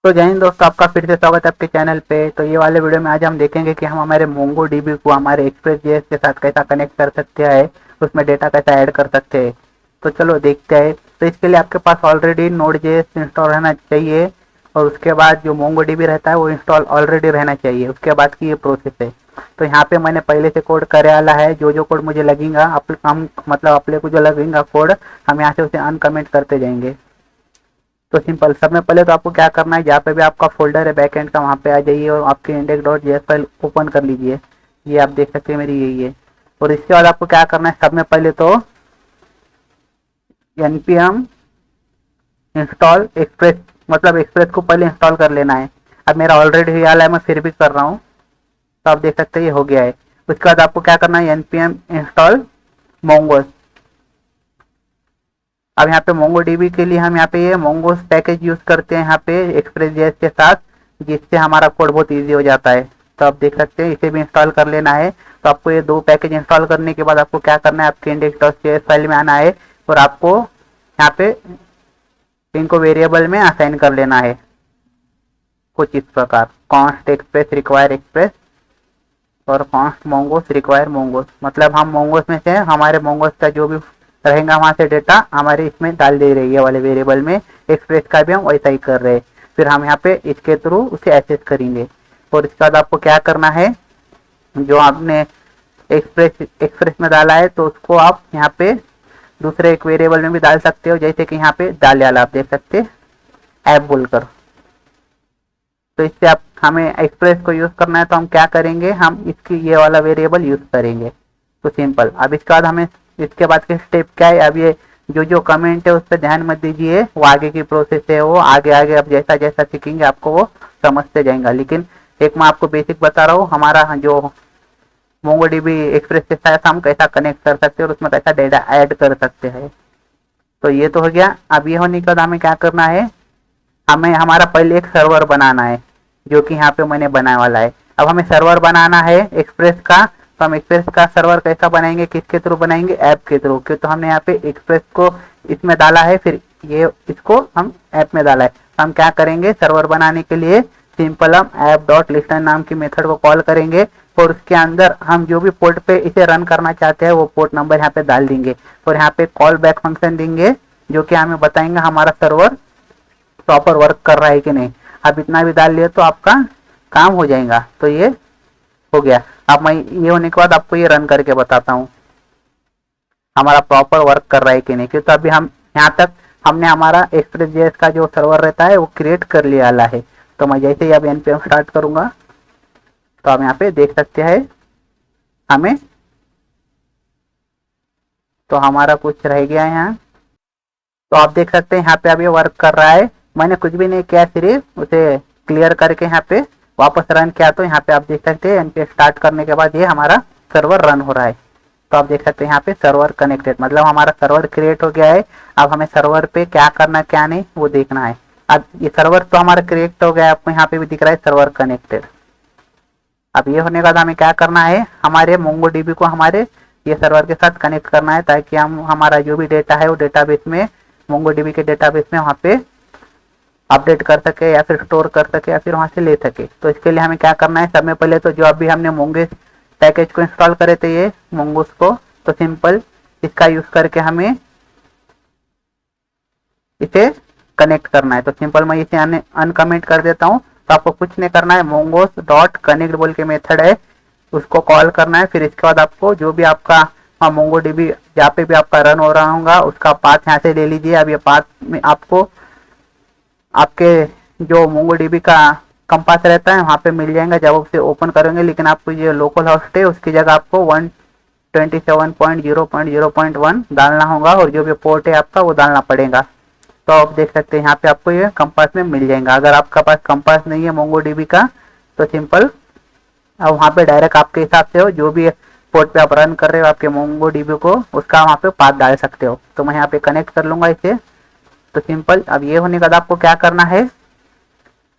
तो जय हिंद दोस्तों, आपका फिर से स्वागत है आपके चैनल पे। तो ये वाले वीडियो में आज हम देखेंगे कि हम हमारे मोंगो डीबी को हमारे एक्सप्रेस जेएस के साथ कैसा कनेक्ट कर सकते हैं, उसमें डेटा कैसा ऐड कर सकते हैं। तो चलो देखते हैं। तो इसके लिए आपके पास ऑलरेडी नोड जेएस इंस्टॉल रहना चाहिए और उसके बाद जो मोंगो डीबी रहता है वो इंस्टॉल ऑलरेडी रहना चाहिए। उसके बाद की ये प्रोसेस है। तो यहाँ पे मैंने पहले से कोड करे वाला है। जो कोड मुझे लगेगा हम मतलब अपने को जो लगेगा कोड, हम यहाँ से उसे अनकमेंट करते जाएंगे। तो सिंपल, सब में पहले तो आपको क्या करना है, जहाँ पे भी आपका फोल्डर है बैकएंड का, वहाँ पे आ जाइए और आपके index dot JS file open कर लीजिए। ये आप देख सकते हैं मेरी यही है। और इसके बाद आपको क्या करना है, सब में पहले तो npm इंस्टॉल एक्सप्रेस, मतलब एक्सप्रेस को पहले इंस्टॉल कर लेना है। अब मेरा ऑलरेडी हुआ है, मैं फिर भी कर रहा हूँ। तो आप देख सकते हैं ये हो गया है। उसके बाद आपको क्या करना है, npm इंस्टॉल मोंगोस। अब यहाँ पे मोंगो डीबी के लिए हम यहाँ पे ये मोंगोस पैकेज यूज करते हैं यहाँ पे एक्सप्रेस जेएस के साथ, जिससे हमारा कोड बहुत इजी हो जाता है। तो आप देख सकते हैं इसे भी इंस्टॉल कर लेना है। तो आपको ये दो पैकेज इंस्टॉल करने के बाद आपको क्या करना है, आपके इंडेक्स डॉट जेएस फाइल में आना है और आपको यहाँ पे इनको वेरिएबल में असाइन कर लेना है कुछ इस प्रकार, कॉन्स्ट एक्सप्रेस रिक्वायर एक्सप्रेस और कॉन्स्ट मोंगोस रिक्वायर मोंगोस। मतलब हम मोंगोस में से हमारे मोंगोस का जो भी रहेगा वहां से डेटा हमारे इसमें डाल दे रही है वाले वेरिएबल में। एक्सप्रेस का भी हम वैसा ही कर रहे हैं। फिर हम यहाँ पे इसके थ्रू उसे एक्सेस करेंगे। और इसके बाद आपको क्या करना है, जो आपने एक्सप्रेस में डाला है तो उसको आप यहाँ पे दूसरे एक वेरिएबल में भी डाल सकते हो। जैसे कि यहाँ पे डाल डाला आप देख सकते ऐप बोलकर। तो इससे आप हमें एक्सप्रेस को यूज करना है तो हम क्या करेंगे, हम इसकी ये वाला वेरिएबल यूज करेंगे। तो सिंपल। अब इसके बाद हमें इसके बाद के स्टेप क्या है, अब ये जो कमेंट है उस पर ध्यान मत दीजिए, वो आगे की प्रोसेस है। वो आगे आगे अब जैसा जैसा सीखेंगे आपको वो समझते जाएगा। लेकिन एक मैं आपको बेसिक बता रहा हूँ, हमारा जो मोंगोडीबी एक्सप्रेस के साथ हम कैसा कनेक्ट कर सकते हैं और उसमें कैसा डेटा ऐड कर सकते हैं। तो ये तो हो गया। अब ये होने के बाद हमें क्या करना है, हमें हमारा पहले एक सर्वर बनाना है, जो कि यहाँ पे मैंने बनाने वाला है। अब हमें सर्वर बनाना है एक्सप्रेस का। तो हम एक्सप्रेस का सर्वर कैसा बनाएंगे, किसके थ्रू बनाएंगे, ऐप के थ्रू। क्यों, तो हमने यहाँ पे एक्सप्रेस को इसमें डाला है, फिर ये इसको हम ऐप में डाला है। तो हम क्या करेंगे, सर्वर बनाने के लिए सिंपल हम ऐप डॉट लिस्टन नाम की मेथड को कॉल करेंगे और उसके अंदर हम जो भी पोर्ट पे इसे रन करना चाहते हैं वो पोर्ट नंबर यहाँ पे डाल देंगे और यहाँ पे कॉल बैक फंक्शन देंगे, जो कि हमें बताएंगे हमारा सर्वर प्रॉपर वर्क कर रहा है कि नहीं। अब इतना भी डाल लिया तो आपका काम हो जाएगा। तो ये हो गया। अब मैं ये होने के बाद आपको ये रन करके बताता हूँ हमारा प्रॉपर वर्क कर रहा है कि नहीं। क्योंकि अभी हम यहाँ तक हमने हमारा एक्सप्रेस जेएस का जो सर्वर रहता है वो क्रिएट कर लिया वाला है। तो मैं जैसे ही अब npm स्टार्ट करूंगा तो आप यहाँ पे देख सकते हैं हमें, तो हमारा कुछ रह गया है यहाँ। तो आप देख सकते हैं यहाँ पे अब ये वर्क कर रहा है। मैंने कुछ भी नहीं किया, सिर्फ उसे क्लियर करके यहाँ पे वापस रन किया। तो यहाँ पे आप देख सकते हैं npm स्टार्ट करने के बाद ये हमारा सर्वर रन हो रहा है। तो आप देख सकते हैं यहाँ पे सर्वर कनेक्टेड, मतलब हमारा सर्वर क्रिएट हो गया है। अब हमें सर्वर पे क्या करना क्या नहीं वो देखना है। अब ये सर्वर तो हमारा क्रिएट हो गया है, आपको यहाँ पे भी दिख रहा है सर्वर कनेक्टेड। अब ये होने के बाद हमें क्या करना है, हमारे मोंगोडीबी को हमारे ये सर्वर के साथ कनेक्ट करना है, ताकि हम हमारा जो भी डेटा है वो डेटाबेस में, मोंगोडीबी के डेटाबेस में वहाँ पे अपडेट कर सके या फिर स्टोर कर सके या फिर वहाँ से ले सके। तो इसके लिए हमें क्या करना है, सब में पहले तो जो अभी हमने मोंगोस पैकेज को इंस्टॉल करे थे ये मोंगोस को, तो सिंपल इसका यूज करके हमें इसे कनेक्ट करना है। तो सिंपल मैं इसे अनकमेंट कर देता हूँ। तो आपको कुछ नहीं करना है, मोंगोस डॉट कनेक्ट बोल के मेथड है, उसको कॉल करना है। फिर इसके बाद आपको जो भी आपका मोंगोडीबी जहाँ पे भी आपका रन हो रहा होगा उसका पाथ यहाँ से ले लीजिए। अब ये पाथ में आपको आपके जो मोंगोडीबी का कंपास रहता है वहाँ पे मिल जाएगा जब उसे ओपन करेंगे। लेकिन आपको जो लोकल होस्ट है उसकी जगह आपको 127.0.0.1 डालना होगा और जो भी पोर्ट है आपका वो डालना पड़ेगा। तो आप देख सकते हैं यहाँ पे आपको ये कंपास में मिल जाएगा। अगर आपका पास कंपास नहीं है मोंगोडीबी का तो सिंपल अब वहाँ पे डायरेक्ट आपके हिसाब से हो, जो भी पोर्ट पे आप रन कर रहे हो आपके मोंगोडीबी को, उसका वहाँ पे पाथ डाल सकते हो। तो मैं यहाँ पे कनेक्ट कर लूंगा इसे। तो सिंपल अब ये होने के बाद आपको क्या करना है,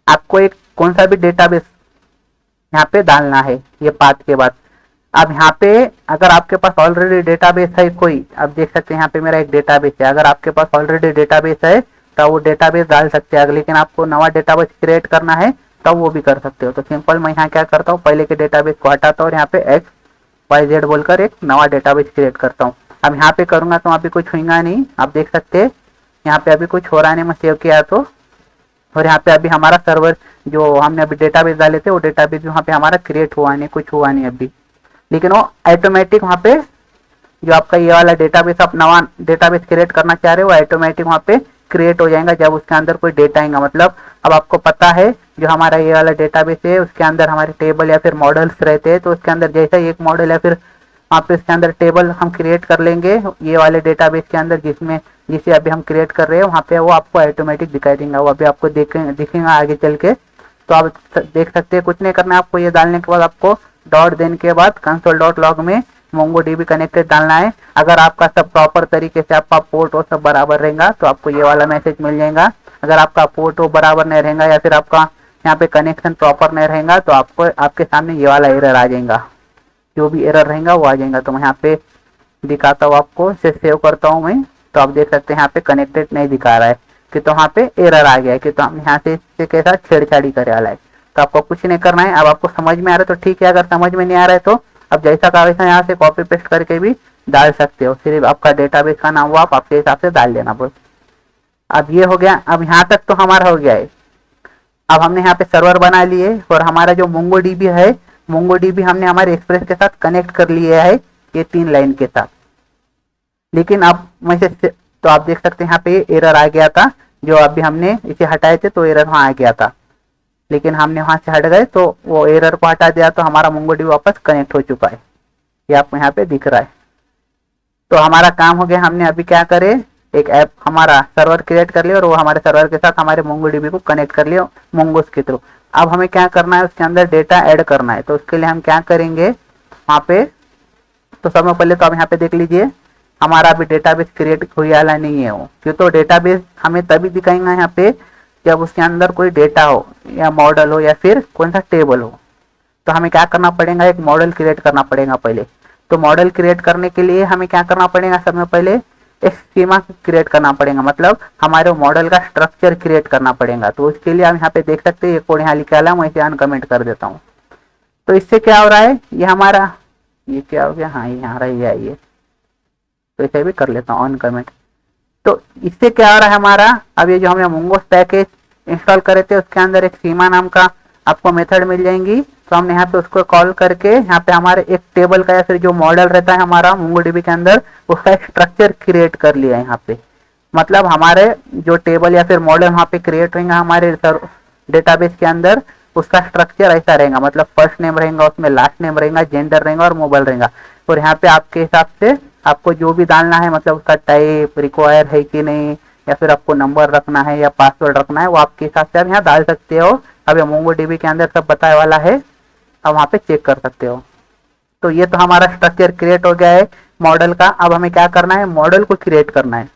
आपको एक कौन सा भी डेटाबेस यहाँ पे डालना है ये पाथ के बाद। अब यहाँ पे अगर आपके पास ऑलरेडी डेटाबेस है कोई, अब देख सकते हैं यहाँ पे मेरा एक डेटाबेस है। अगर आपके पास ऑलरेडी डेटाबेस है तो वो डेटाबेस डाल सकते हैं, लेकिन आपको नवा डेटाबेस क्रिएट करना है तब वो भी कर सकते हो। तो सिंपल मैं यहाँ क्या करता हूँ, पहले के डेटाबेस को हटाता हूँ और यहाँ पे XYZ बोलकर एक नवा डेटाबेस क्रिएट करता हूँ। अब यहाँ पे करूंगा तो वहाँ पे कुछ होगा नहीं, आप देख सकते हैं यहाँ पे अभी कुछ हो रहा नहीं, मैं सेव किया तो। और यहाँ पे अभी हमारा सर्वर जो हमने अभी डेटाबेस डाले थे वो डेटाबेस वहाँ पे हमारा क्रिएट हुआ नहीं, कुछ हुआ नहीं अभी, लेकिन वो ऑटोमेटिक वहाँ पे जो आपका ये वाला डेटाबेस आप नवा डेटाबेस क्रिएट करना चाह रहे हो वो ऑटोमेटिक वहाँ पे क्रिएट हो जाएगा जब उसके अंदर कोई डेटा आएगा। मतलब अब आपको पता है जो हमारा ये वाला डेटाबेस है उसके अंदर हमारे टेबल या फिर मॉडल्स रहते हैं, तो उसके अंदर जैसा ही एक मॉडल या फिर वहाँ पे उसके अंदर टेबल हम क्रिएट कर लेंगे ये वाले डेटाबेस के अंदर जिसे अभी हम क्रिएट कर रहे हैं, वहाँ पे वो आपको ऑटोमेटिक दिखाई देगा। वो अभी आपको दिखेगा आगे चल के। तो आप देख सकते हैं, कुछ नहीं करना है आपको, ये डालने के बाद आपको डॉट देने के बाद console.log में MongoDB कनेक्टेड डालना है। अगर आपका सब प्रॉपर तरीके से आपका पोर्ट वो सब बराबर रहेगा तो आपको ये वाला मैसेज मिल जाएगा। अगर आपका पोर्ट वो बराबर नहीं रहेगा या फिर आपका यहाँ पे कनेक्शन प्रॉपर नहीं रहेगा तो आपको आपके सामने ये वाला एरर आ जाएगा, जो भी एरर रहेगा वो आ जाएगा। तो मैं यहाँ पे दिखाता हूँ आपको, इसे सेव करता हूँ मैं। तो आप देख सकते हैं यहाँ पे कनेक्टेड नहीं दिखा रहा है कि तो वहाँ पे एरर आ गया है कि तो हम यहाँ से इसके के साथ छेड़छाड़ी करे वाला है। तो आपको कुछ नहीं करना है। अब आपको समझ में आ रहा है तो ठीक है, अगर समझ में नहीं आ रहा है तो अब जैसा का वैसा यहाँ से कॉपी पेस्ट करके भी डाल सकते हो। सिर्फ आपका डेटाबेस का नाम वो आप आपके हिसाब से डाल देना बस। अब ये हो गया, अब यहाँ तक तो हमारा हो गया है। अब हमने यहाँ पे सर्वर बना लिए और हमारा जो MongoDB है, MongoDB हमने हमारे एक्सप्रेस के साथ कनेक्ट कर लिया है ये 3 लाइन के साथ। लेकिन अब मैं तो आप देख सकते हैं यहाँ पे एरर आ गया था, जो अभी हमने इसे हटाए थे तो एरर वहाँ आ गया था, लेकिन हमने वहां से हट गए तो वो एरर को हटा दिया तो हमारा MongoDB वापस कनेक्ट हो चुका है, ये आपको यहाँ पे दिख रहा है। तो हमारा काम हो गया, हमने अभी क्या करे एक ऐप हमारा सर्वर क्रिएट कर लिया और वो हमारे सर्वर के साथ हमारे MongoDB को कनेक्ट कर लिया मोंगोस के थ्रू। अब हमें क्या करना है, उसके अंदर डेटा ऐड करना है। तो उसके लिए हम क्या करेंगे वहाँ पे, तो सबसे पहले तो आप यहाँ पे देख लीजिए हमारा अभी डेटाबेस क्रिएट हुई वाला नहीं है वो, क्यों तो डेटाबेस हमें तभी दिखाएंगे यहाँ पे जब उसके अंदर कोई डेटा हो या मॉडल हो या फिर कौन सा टेबल हो। तो हमें क्या करना पड़ेगा, एक मॉडल क्रिएट करना पड़ेगा पहले। तो मॉडल क्रिएट करने के लिए हमें क्या करना पड़ेगा, सबसे पहले एक स्कीमा क्रिएट करना पड़ेगा, मतलब हमारे मॉडल का स्ट्रक्चर क्रिएट करना पड़ेगा। तो उसके लिए हम यहाँ पे देख सकते हैं, ये कोड यहाँ लिखा है, मैं इसे अनकमेंट कर देता हूँ। तो इससे क्या हो रहा है, ये हमारा ये क्या हो गया, हाँ ये यहाँ रही है ये, तो इसे भी कर लेता हूँ अनकमेंट। तो इससे क्या हो रहा है हमारा, अब ये जो हमने मोंगोस पैकेज इंस्टॉल करे थे उसके अंदर एक सीमा नाम का आपको मेथड मिल जाएंगी। तो हमने यहाँ पे उसको कॉल करके यहाँ पे हमारे एक टेबल का या फिर जो मॉडल रहता है हमारा MongoDB के अंदर उसका एक स्ट्रक्चर क्रिएट कर लिया है यहाँ पे। मतलब हमारे जो टेबल या फिर मॉडल वहाँ पे क्रिएट होंगे हमारे डेटाबेस के अंदर, उसका स्ट्रक्चर ऐसा रहेगा, मतलब फर्स्ट नेम रहेगा, उसमें लास्ट नेम रहेगा, जेंडर रहेगा और मोबाइल रहेगा। और यहाँ पे आपके हिसाब से आपको जो भी डालना है, मतलब उसका टाइप रिक्वायर है कि नहीं, या फिर आपको नंबर रखना है या पासवर्ड रखना है, वो आपके हिसाब से आप यहाँ डाल सकते हो। अब ये MongoDB के अंदर सब बताए वाला है, अब वहाँ पे चेक कर सकते हो। तो ये तो हमारा स्ट्रक्चर क्रिएट हो गया है मॉडल का। अब हमें क्या करना है, मॉडल को क्रिएट करना है।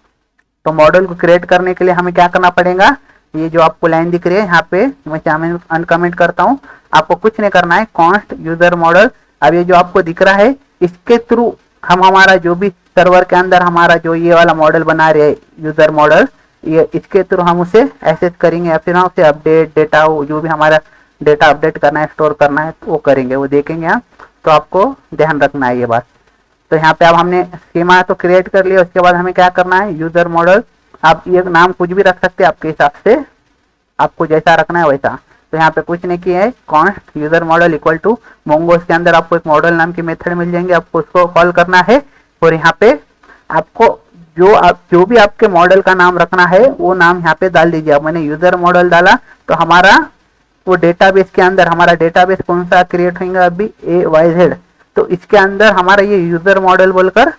तो मॉडल को क्रिएट करने के लिए हमें क्या करना पड़ेगा, ये जो आपको लाइन दिख रही है यहाँ पे मैं अनकमेंट करता हूँ, आपको कुछ नहीं करना है, कॉन्स्ट यूजर मॉडल। अब ये जो आपको दिख रहा है इसके थ्रू हम हमारा जो भी सर्वर के अंदर हमारा जो ये वाला मॉडल बना रहे हैं यूजर मॉडल, ये इसके थ्रू हम उसे एक्सेस करेंगे या फिर हम उसे अपडेट डेटा जो भी हमारा डेटा अपडेट करना है स्टोर करना है तो वो करेंगे, वो देखेंगे यहाँ। तो आपको ध्यान रखना है ये बात। तो यहाँ पे अब हमने स्कीमा तो क्रिएट कर लिया, उसके बाद हमें क्या करना है, यूजर मॉडल। आप ये नाम कुछ भी रख सकते हैं आपके हिसाब से, आपको जैसा रखना है वैसा। तो यहाँ पे कुछ नहीं किया है, const user model equal to Mongoose के अंदर आपको एक मॉडल नाम की मेथड मिल जाएंगे, आपको उसको कॉल करना है। और यहाँ पे आपको जो भी आपके मॉडल का नाम रखना है वो नाम यहाँ पे डाल दीजिए। अब मैंने यूजर मॉडल डाला तो हमारा वो डेटाबेस के अंदर हमारा डेटाबेस कौन सा क्रिएट होगा अभी AYZ, तो इसके अंदर हमारा ये यूजर मॉडल बोलकर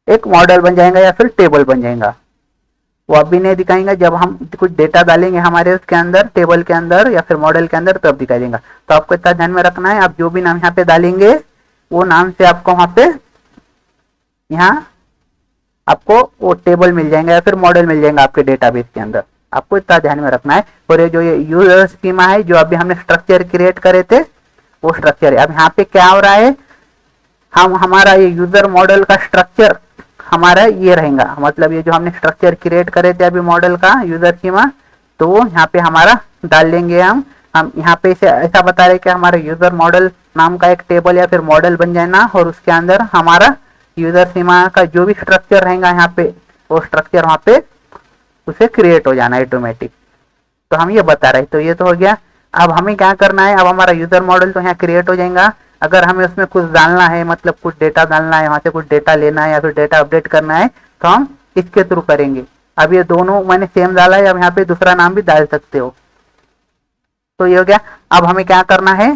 एक मॉडल बन जाएगा या फिर टेबल बन जाएगा। वो अभी नहीं दिखाएंगे, जब हम कुछ डेटा डालेंगे हमारे उसके अंदर टेबल के अंदर या फिर मॉडल के अंदर तब दिखाई देगा। तो आपको इतना ध्यान में रखना है, आप जो भी नाम यहाँ पे डालेंगे वो नाम से आपको वहां पे यहाँ आपको वो टेबल मिल जाएगा या फिर मॉडल मिल जाएगा आपके डेटाबेस के अंदर, आपको इतना ध्यान में रखना है। और ये जो ये यूजर स्कीमा है जो अभी हमने स्ट्रक्चर क्रिएट करे थे वो स्ट्रक्चर है। अब यहाँ पे क्या हो रहा है, हम हमारा ये यूजर मॉडल का स्ट्रक्चर हमारा ये रहेगा, मतलब ये जो हमने स्ट्रक्चर क्रिएट करे थे अभी मॉडल का यूजर स्कीमा, तो यहाँ पे हमारा डाल देंगे हम यहाँ पे इसे ऐसा बता रहे कि हमारा यूजर मॉडल नाम का एक टेबल या फिर मॉडल बन जाए ना, और उसके अंदर हमारा यूजर सीमा का जो भी स्ट्रक्चर रहेगा यहाँ पे वो स्ट्रक्चर वहाँ पे उसे क्रिएट हो जाना ऑटोमेटिक। तो हम ये बता रहे, तो ये तो हो गया। अब हमें क्या करना है, अब हमारा यूजर मॉडल तो यहाँ क्रिएट हो जाएगा। अगर हमें उसमें कुछ डालना है, मतलब कुछ डेटा डालना है, वहां से कुछ डेटा लेना है या फिर डेटा अपडेट करना है, तो हम इसके थ्रू करेंगे। अब ये दोनों मैंने सेम डाला है, अब यहाँ पे दूसरा नाम भी डाल सकते हो। तो ये हो गया। अब हमें क्या करना है,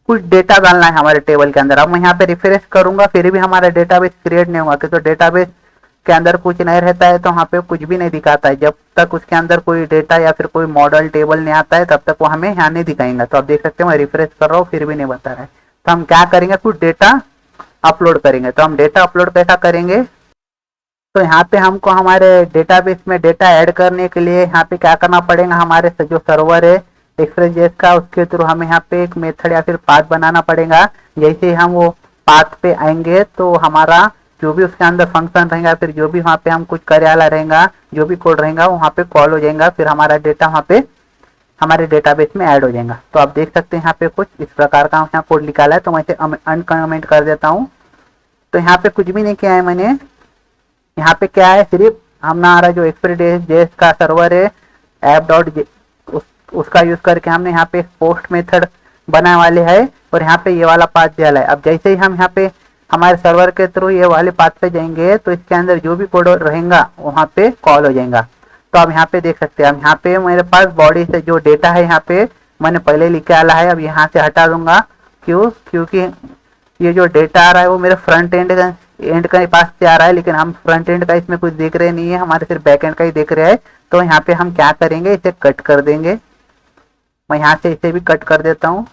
कुछ डेटा डालना है हमारे टेबल के अंदर। अब मैं यहाँ पे रिफ्रेश करूंगा फिर भी हमारा डेटाबेस क्रिएट नहीं होगा, तो डेटाबेस के अंदर कुछ नहीं रहता है, तो वहाँ पे कुछ भी नहीं दिखाता है। जब तक उसके अंदर कोई डेटा या फिर कोई मॉडल टेबल नहीं आता है तब तक वो हमें यहाँ नहीं दिखाएंगे। तो आप देख सकते हैं मैं रिफ्रेश कर रहा हूँ फिर भी नहीं बता रहा है। तो हम क्या करेंगे, कुछ डेटा अपलोड करेंगे। तो हम डेटा अपलोड कैसा करेंगे, तो यहाँ पे हमको हमारे डेटाबेस में डेटा ऐड करने के लिए यहाँ पे क्या करना पड़ेगा, हमारे जो सर्वर है एक्सप्रेस.js का, उसके थ्रू हमें यहाँ पे एक मेथड या फिर पाथ बनाना पड़ेगा। जैसे ही हम वो पाथ पे आएंगे तो हमारा जो भी उसके अंदर फंक्शन रहेगा, फिर जो भी वहाँ पे हम कुछ करे वाला रहेगा, जो भी कोड रहेगा वहाँ पे कॉल हो जाएगा, फिर हमारा डेटा वहाँ पे हमारे डेटाबेस में ऐड हो जाएगा। तो आप देख सकते हैं यहाँ पे कुछ इस प्रकार का यहाँ कोड निकाला है। तो मैं इसे अनकमेंट कर देता हूँ। तो यहाँ पे कुछ भी नहीं किया है मैंने, यहाँ पे क्या है, सिर्फ हमारा जो एक्सप्रेस.js का सर्वर है app.js उसका यूज करके हमने यहाँ पे पोस्ट मेथड बनाने वाले है, और यहाँ पे ये वाला पाथ दिया है। अब जैसे ही हम यहाँ पे हमारे सर्वर के थ्रू ये वाले पाथ पे जाएंगे तो इसके अंदर जो भी कोड रहेगा वहाँ पे कॉल हो जाएगा। तो अब यहाँ पे देख सकते हैं, अब यहाँ पे मेरे पास बॉडी से जो डेटा है यहाँ पे मैंने पहले लिखे आला है, अब यहाँ से हटा दूंगा। क्योंकि ये जो डेटा आ रहा है वो मेरे फ्रंट एंड के पास से आ रहा है, लेकिन हम फ्रंट एंड का इसमें कुछ देख रहे नहीं है, हमारे सिर्फ बैक एंड का ही देख रहे हैं। तो यहाँ पे हम क्या करेंगे, इसे कट कर देंगे। मैं यहाँ से इसे भी कट कर देता हूँ।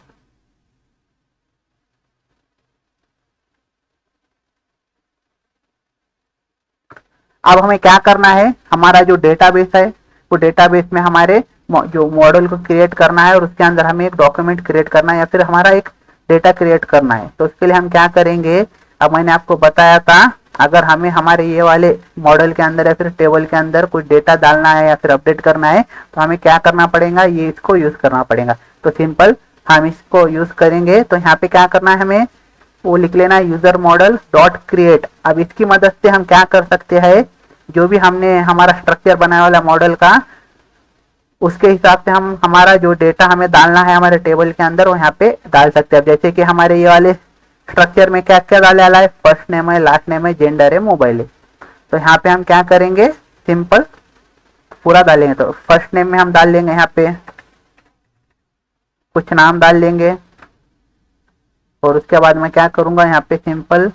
अब हमें क्या करना है, हमारा जो डेटाबेस है वो डेटाबेस में हमारे जो मॉडल को क्रिएट करना है, और उसके अंदर हमें एक डॉक्यूमेंट क्रिएट करना है या फिर हमारा एक डेटा क्रिएट करना है। तो उसके लिए हम क्या करेंगे, अब मैंने आपको बताया था अगर हमें हमारे ये वाले मॉडल के अंदर या फिर टेबल के अंदर कुछ डेटा डालना है या फिर अपडेट करना है तो हमें क्या करना पड़ेगा, ये इसको यूज करना पड़ेगा। तो सिंपल हम इसको यूज करेंगे। तो यहाँ पे क्या करना है, हमें वो लिख लेना है यूजर मॉडल डॉट क्रिएट। अब इसकी मदद से हम क्या कर सकते हैं, जो भी हमने हमारा स्ट्रक्चर बनाया वाला मॉडल का उसके हिसाब से हम हमारा जो डेटा हमें डालना है हमारे टेबल के अंदर वो यहाँ पे डाल सकते हैं। जैसे कि हमारे ये वाले स्ट्रक्चर में क्या क्या डाले वाला है, फर्स्ट नेम है, लास्ट नेम है, जेंडर है, मोबाइल है। तो यहाँ पे हम क्या करेंगे, सिंपल पूरा डालेंगे। तो फर्स्ट नेम में हम डाल लेंगे यहाँ पे कुछ नाम डाल लेंगे, और उसके बाद मैं क्या करूंगा, यहाँ पे सिंपल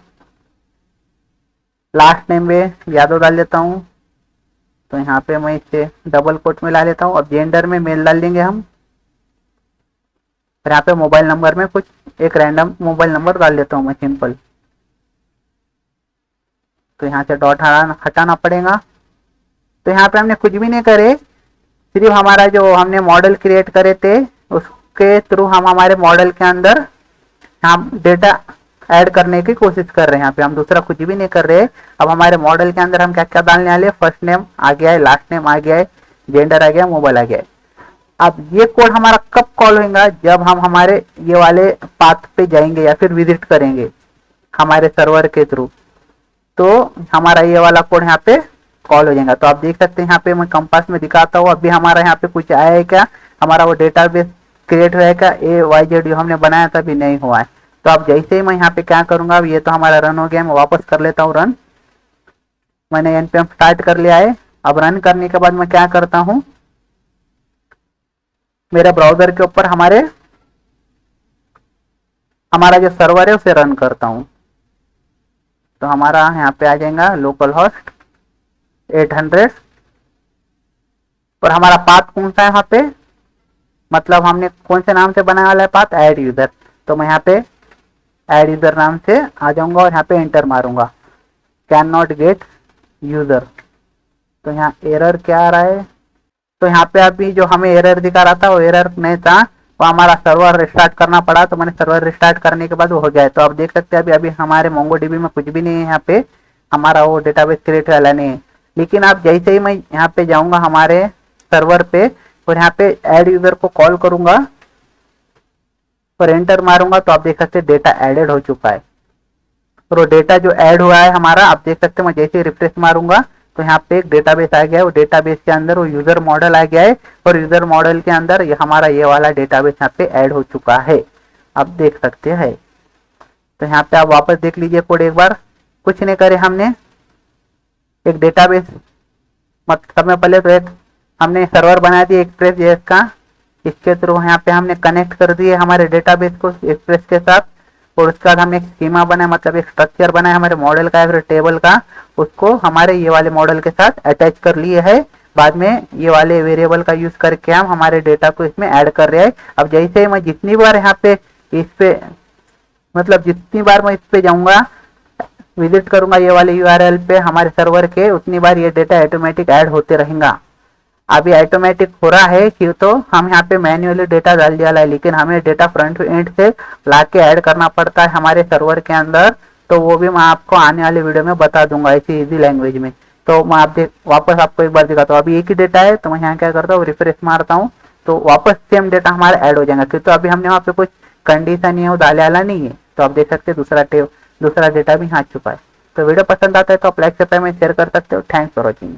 लास्ट नेम में यादव डाल देता हूँ। तो यहाँ पे मैं इसे डबल कोट में ला लेता हूँ। अब जेंडर में मेल डाल देंगे हम, फिर यहाँ पे मोबाइल नंबर में कुछ एक रैंडम मोबाइल नंबर डाल देता हूँ मैं सिंपल। तो यहाँ से डॉट हटाना पड़ेगा। तो यहाँ पे हमने कुछ भी नहीं करे, सिर्फ हमारा जो हमने मॉडल क्रिएट करे थे उसके थ्रू हम हमारे मॉडल के अंदर हम डेटा ऐड करने की कोशिश कर रहे हैं। यहाँ पे हम दूसरा कुछ भी नहीं कर रहे। अब हमारे मॉडल के अंदर हम क्या क्या डालने वाले, फर्स्ट नेम आ गया है, लास्ट नेम आ गया है, जेंडर आ गया, मोबाइल आ गया है। अब ये कोड हमारा कब कॉल होगा, जब हम हमारे ये वाले पाथ पे जाएंगे या फिर विजिट करेंगे हमारे सर्वर के थ्रू, तो हमारा ये वाला कोड यहाँ पे कॉल हो जाएगा। तो आप देख सकते हैं यहाँ पे मैं कंपास में दिखाता हूँ, अभी हमारा यहाँ पे कुछ आया है क्या, हमारा वो डेटाबेस क्रिएट हुआ है क्या, AYZ जो हमने बनाया था अभी नहीं हुआ है। तो अब जैसे ही मैं यहाँ पे क्या करूंगा, अब ये तो हमारा रन हो गया, मैं वापस कर लेता हूँ रन। मैंने npm स्टार्ट कर लिया है। अब रन करने के बाद मैं क्या करता हूँ, मेरे ब्राउजर के ऊपर हमारा जो सर्वर है उसे रन करता हूँ। तो हमारा यहाँ पे आ जाएगा लोकल होस्ट 800, और हमारा पाथ कौन सा है यहाँ पे, मतलब हमने कौन से नाम से बनाया वाला है पाथ, ऐड यूजर। तो मैं यहाँ पे ऐड यूजर नाम से आ जाऊंगा और यहाँ पे एंटर मारूंगा, कैन नॉट गेट यूजर। तो यहाँ एरर क्या आ रहा है, तो यहाँ पे अभी जो हमें एरर दिखा रहा था वो एरर नहीं था, वो हमारा सर्वर रिस्टार्ट करना पड़ा। तो मैंने सर्वर रिस्टार्ट करने के बाद वो हो गया है। तो आप देख सकते हैं अभी हमारे मोंगोडीबी में कुछ भी नहीं है यहाँ पे, हमारा वो डेटाबेस क्रिएट वाला नहीं है। लेकिन आप जैसे ही मैं यहाँ पे जाऊंगा हमारे सर्वर पे और यहाँ पे ऐड यूजर को कॉल करूंगा और एंटर मारूंगा तो आप देख सकते हैं डेटा एडेड हो चुका है। और वो डेटा जो ऐड हुआ है हमारा, आप देख सकते हैं मैं जैसे ही रिफ्रेश मारूंगा तो यहाँ पे एक डेटाबेस आ गया है। वो डेटाबेस के अंदर वो यूजर मॉडल आ गया है और यूजर मॉडल के अंदर ये हमारा ये वाला डेटाबेस यहाँ पे ऐड हो चुका है, आप देख सकते हैं। तो यहाँ पे आप वापस देख लीजिए कोड एक बार। कुछ नहीं करे हमने, एक डेटाबेस समय पहले तो एक हमने सर्वर बना दिया एक्सप्रेस जेएस का, इसके थ्रू यहाँ पे हमने कनेक्ट कर दिए हमारे डेटाबेस को एक्सप्रेस के साथ। और उसके बाद हमने एक स्कीमा बनाया, मतलब एक स्ट्रक्चर बनाया हमारे मॉडल का या फिर टेबल का, उसको हमारे ये वाले मॉडल के साथ अटैच कर लिए है। बाद में ये वाले वेरिएबल का यूज करके हम हमारे डेटा को इसमें ऐड कर रहे हैं। अब जैसे ही मैं जितनी बार यहाँ पे इस पे मतलब जितनी बार मैं इस पे जाऊंगा, विजिट करूंगा ये वाले यूआरएल पे हमारे सर्वर के, उतनी बार ये डेटा ऑटोमेटिक ऐड होते रहेगा। अभी ऑटोमेटिक हो रहा है कि तो हम यहाँ पे मैन्युअली डेटा डाल दिया है, लेकिन हमें डेटा फ्रंट टू एंड से लाके ऐड करना पड़ता है हमारे सर्वर के अंदर। तो वो भी मैं आपको आने वाले वीडियो में बता दूंगा ऐसी इजी लैंग्वेज में। तो मैं वापस आपको एक बार दिखाता हूँ। अभी एक ही डेटा है तो मैं यहाँ क्या करता हूँ, रिफ्रेश मारता हूँ तो वापस सेम डेटा हमारा ऐड हो जाएगा, क्योंकि अभी हमने वहाँ पे कुछ कंडीशन है वो डाले वाला नहीं है। तो आप देख सकते हैं दूसरा डेटा भी यहाँ आ चुका है। तो वीडियो पसंद आता है तो आप लाइक सब्सक्राइब में शेयर कर सकते हो। Thanks for watching.